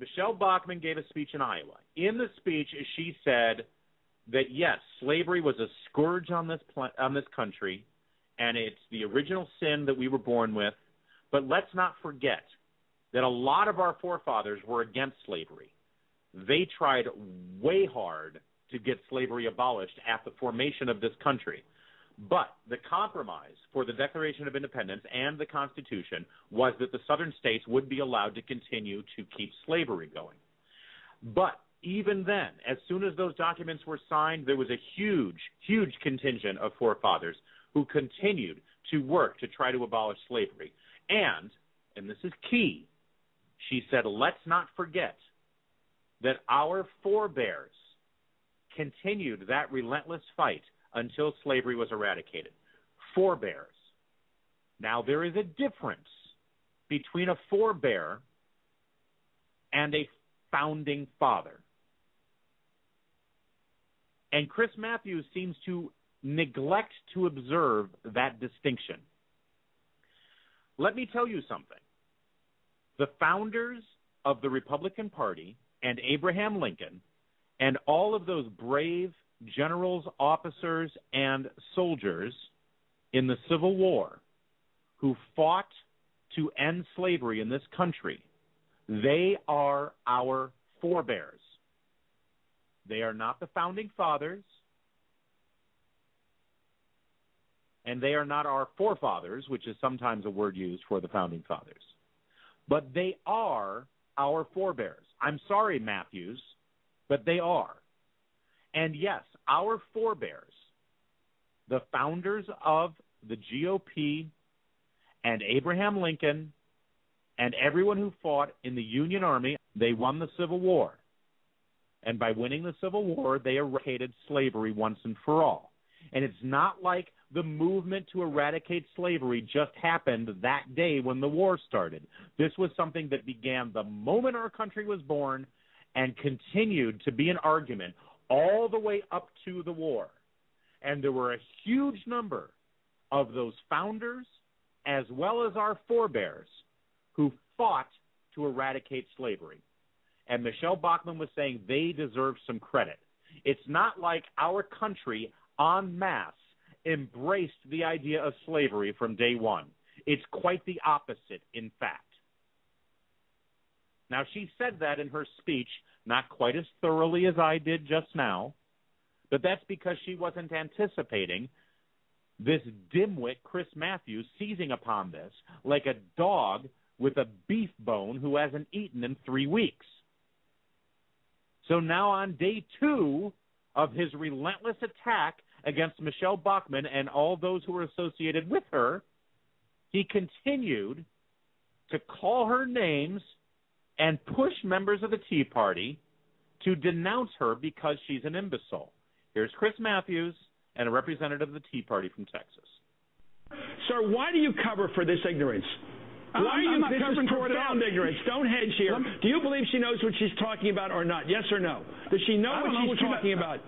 Michele Bachmann gave a speech in Iowa. In the speech, she said that, yes, slavery was a scourge on this country, and it's the original sin that we were born with. But let's not forget that a lot of our forefathers were against slavery. They tried way hard to get slavery abolished at the formation of this country. But the compromise for the Declaration of Independence and the Constitution was that the southern states would be allowed to continue to keep slavery going. But even then, as soon as those documents were signed, there was a huge, huge contingent of forefathers who continued to work to try to abolish slavery. And this is key, she said, let's not forget that our forebears continued that relentless fight until slavery was eradicated. Forebears. Now, there is a difference between a forebear and a founding father. And Chris Matthews seems to neglect to observe that distinction. Let me tell you something. The founders of the Republican Party and Abraham Lincoln and all of those brave generals, officers, and soldiers in the Civil War who fought to end slavery in this country, they are our forebears. They are not the founding fathers, and they are not our forefathers, which is sometimes a word used for the founding fathers. But they are our forebears. I'm sorry, Matthews, but they are. And yes, our forebears, the founders of the GOP and Abraham Lincoln and everyone who fought in the Union Army, they won the Civil War. And by winning the Civil War, they eradicated slavery once and for all. And it's not like the movement to eradicate slavery just happened that day when the war started. This was something that began the moment our country was born and continued to be an argument all the way up to the war. And there were a huge number of those founders as well as our forebears who fought to eradicate slavery. And Michele Bachmann was saying they deserve some credit. It's not like our country en masse embraced the idea of slavery from day one. It's quite the opposite, in fact. Now, she said that in her speech, not quite as thoroughly as I did just now, but that's because she wasn't anticipating this dimwit, Chris Matthews, seizing upon this like a dog with a beef bone who hasn't eaten in 3 weeks. So now on day 2 of his relentless attack against Michele Bachmann and all those who were associated with her, he continued to call her names and push members of the Tea Party to denounce her because she's an imbecile. Here's Chris Matthews and a representative of the Tea Party from Texas. Sir, why do you cover for this ignorance? Why are you this is profound ignorance? Don't hedge here. Do you believe she knows what she's talking about or not? Yes or no? Does she know what she's talking about?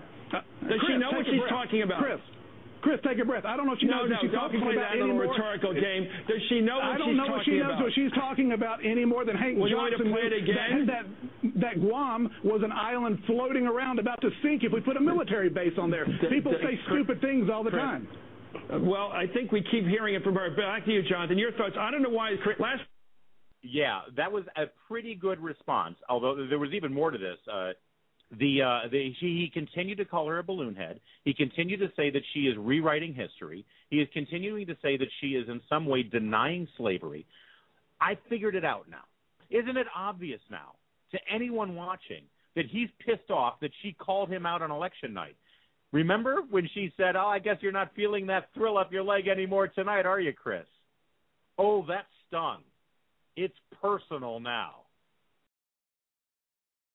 Does she know what she's talking about? Chris, take a breath. I don't know if she knows what she's talking about anymore. Don't play that little rhetorical game. Does she know what she's talking about? I don't know what she knows what she's talking about any more than Hank Johnson. Would you like to play it again? That Guam was an island floating around about to sink if we put a military base on there. People say stupid things all the time. Well, I think we keep hearing it from her. Back to you, Jonathan. Your thoughts. I don't know why. Yeah, that was a pretty good response, although there was even more to this. He continued to call her a balloon head. He continued to say that she is rewriting history. He is continuing to say that she is in some way denying slavery. I figured it out now. Isn't it obvious now to anyone watching that he's pissed off that she called him out on election night? Remember when she said, I guess you're not feeling that thrill up your leg anymore tonight, are you, Chris? Oh, that stung. It's personal now.